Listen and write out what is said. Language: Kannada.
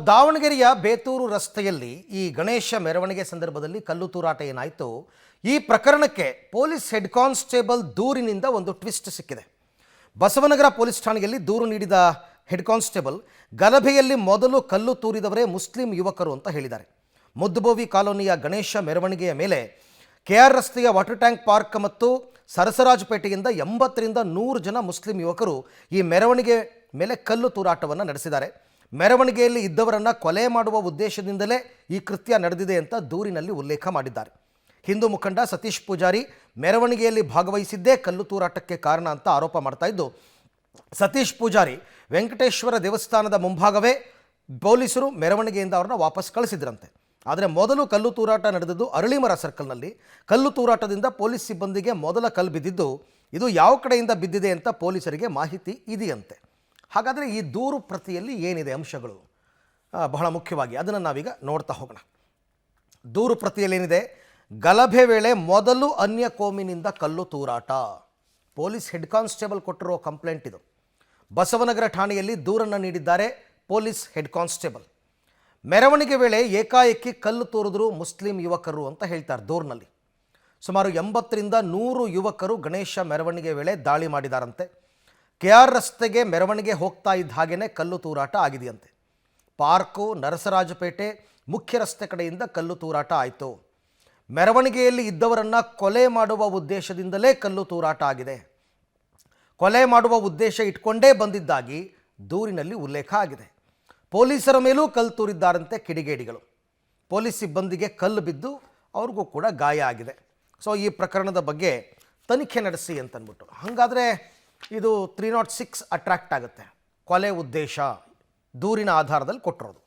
ದಾವಣಗೆರೆಯ ಬೇತೂರು ರಸ್ತೆಯಲ್ಲಿ ಈ ಗಣೇಶ ಮೆರವಣಿಗೆ ಸಂದರ್ಭದಲ್ಲಿ ಕಲ್ಲು ತೂರಾಟ ಏನಾಯಿತು. ಈ ಪ್ರಕರಣಕ್ಕೆ ಪೊಲೀಸ್ ಹೆಡ್ ಕಾನ್ಸ್ಟೇಬಲ್ ದೂರಿನಿಂದ ಒಂದು ಟ್ವಿಸ್ಟ್ ಸಿಕ್ಕಿದೆ. ಬಸವನಗರ ಪೊಲೀಸ್ ಠಾಣೆಯಲ್ಲಿ ದೂರು ನೀಡಿದ ಹೆಡ್ ಕಾನ್ಸ್ಟೇಬಲ್ ಗಲಭೆಯಲ್ಲಿ ಮೊದಲು ಕಲ್ಲು ತೂರಿದವರೇ ಮುಸ್ಲಿಂ ಯುವಕರು ಅಂತ ಹೇಳಿದ್ದಾರೆ. ಮುದ್ದುಬೋವಿ ಕಾಲೋನಿಯ ಗಣೇಶ ಮೆರವಣಿಗೆಯ ಮೇಲೆ ಕೆಆರ್ ರಸ್ತೆಯ ವಾಟರ್ ಟ್ಯಾಂಕ್ ಪಾರ್ಕ್ ಮತ್ತು ಸರಸರಾಜಪೇಟೆಯಿಂದ 80ರಿಂದ 100 ಜನ ಮುಸ್ಲಿಂ ಯುವಕರು ಈ ಮೆರವಣಿಗೆ ಮೇಲೆ ಕಲ್ಲು ತೂರಾಟವನ್ನು ನಡೆಸಿದ್ದಾರೆ. ಮೆರವಣಿಗೆಯಲ್ಲಿ ಇದ್ದವರನ್ನು ಕೊಲೆ ಮಾಡುವ ಉದ್ದೇಶದಿಂದಲೇ ಈ ಕೃತ್ಯ ನಡೆದಿದೆ ಅಂತ ದೂರಿನಲ್ಲಿ ಉಲ್ಲೇಖ ಮಾಡಿದ್ದಾರೆ. ಹಿಂದೂ ಮುಖಂಡ ಸತೀಶ್ ಪೂಜಾರಿ ಮೆರವಣಿಗೆಯಲ್ಲಿ ಭಾಗವಹಿಸಿದ್ದೇ ಕಲ್ಲು ತೂರಾಟಕ್ಕೆ ಕಾರಣ ಅಂತ ಆರೋಪ ಮಾಡ್ತಾ ಇದ್ದು, ಸತೀಶ್ ಪೂಜಾರಿ ವೆಂಕಟೇಶ್ವರ ದೇವಸ್ಥಾನದ ಮುಂಭಾಗವೇ ಪೊಲೀಸರು ಮೆರವಣಿಗೆಯಿಂದ ಅವ್ರನ್ನ ವಾಪಸ್ ಕಳಿಸಿದ್ರಂತೆ. ಆದರೆ ಮೊದಲು ಕಲ್ಲು ತೂರಾಟ ನಡೆದಿದ್ದು ಅರಳಿಮರ ಸರ್ಕಲ್ನಲ್ಲಿ. ಕಲ್ಲು ತೂರಾಟದಿಂದ ಪೊಲೀಸ್ ಸಿಬ್ಬಂದಿಗೆ ಮೊದಲ ಕಲ್ಲು ಬಿದ್ದಿದ್ದು, ಇದು ಯಾವ ಕಡೆಯಿಂದ ಬಿದ್ದಿದೆ ಅಂತ ಪೊಲೀಸರಿಗೆ ಮಾಹಿತಿ ಇದೆಯಂತೆ. ಹಾಗಾದರೆ ಈ ದೂರು ಪ್ರತಿಯಲ್ಲಿ ಏನಿದೆ ಅಂಶಗಳು, ಬಹಳ ಮುಖ್ಯವಾಗಿ ಅದನ್ನು ನಾವೀಗ ನೋಡ್ತಾ ಹೋಗೋಣ. ದೂರು ಪ್ರತಿಯಲ್ಲಿ ಏನಿದೆ? ಗಲಭೆ ವೇಳೆ ಮೊದಲು ಅನ್ಯ ಕೋಮಿನಿಂದ ಕಲ್ಲು ತೂರಾಟ. ಪೊಲೀಸ್ ಹೆಡ್ ಕಾನ್ಸ್ಟೇಬಲ್ ಕೊಟ್ಟಿರೋ ಕಂಪ್ಲೇಂಟ್ ಇದು. ಬಸವನಗರ ಠಾಣೆಯಲ್ಲಿ ದೂರನ್ನು ನೀಡಿದ್ದಾರೆ ಪೊಲೀಸ್ ಹೆಡ್ ಕಾನ್ಸ್ಟೇಬಲ್. ಮೆರವಣಿಗೆ ವೇಳೆ ಏಕಾಏಕಿ ಕಲ್ಲು ತೂರಿದ್ರು ಮುಸ್ಲಿಂ ಯುವಕರು ಅಂತ ಹೇಳ್ತಾರೆ ದೂರಿನಲ್ಲಿ. ಸುಮಾರು 80ರಿಂದ 100 ಯುವಕರು ಗಣೇಶ ಮೆರವಣಿಗೆ ವೇಳೆ ದಾಳಿ ಮಾಡಿದಾರಂತೆ. ಕೆಆರ್ ರಸ್ತೆಗೆ ಮೆರವಣಿಗೆ ಹೋಗ್ತಾ ಇದ್ದ ಹಾಗೇ ಕಲ್ಲು ತೂರಾಟ ಆಗಿದೆಯಂತೆ. ಪಾರ್ಕು, ನರಸರಾಜಪೇಟೆ ಮುಖ್ಯ ರಸ್ತೆ ಕಡೆಯಿಂದ ಕಲ್ಲು ತೂರಾಟ ಆಯಿತು. ಮೆರವಣಿಗೆಯಲ್ಲಿ ಇದ್ದವರನ್ನು ಕೊಲೆ ಮಾಡುವ ಉದ್ದೇಶದಿಂದಲೇ ಕಲ್ಲು ತೂರಾಟ ಆಗಿದೆ. ಕೊಲೆ ಮಾಡುವ ಉದ್ದೇಶ ಇಟ್ಕೊಂಡೇ ಬಂದಿದ್ದಾಗಿ ದೂರಿನಲ್ಲಿ ಉಲ್ಲೇಖ ಆಗಿದೆ. ಪೊಲೀಸರ ಮೇಲೂ ಕಲ್ಲು ತೂರಿದ್ದಾರಂತೆ ಕಿಡಿಗೇಡಿಗಳು. ಪೊಲೀಸ್ ಸಿಬ್ಬಂದಿಗೆ ಕಲ್ಲು ಬಿದ್ದು ಅವ್ರಿಗೂ ಕೂಡ ಗಾಯ ಆಗಿದೆ. ಈ ಪ್ರಕರಣದ ಬಗ್ಗೆ ತನಿಖೆ ನಡೆಸಿ ಅಂತಂದ್ಬಿಟ್ಟು, ಹಾಗಾದರೆ ಇದು 306 ಅಟ್ರಾಕ್ಟ್ ಆಗುತ್ತೆ. ಕೊಲೆ ಉದ್ದೇಶ ದೂರಿನ ಆಧಾರದಲ್ಲಿ ಕೊಟ್ಟಿರೋದು.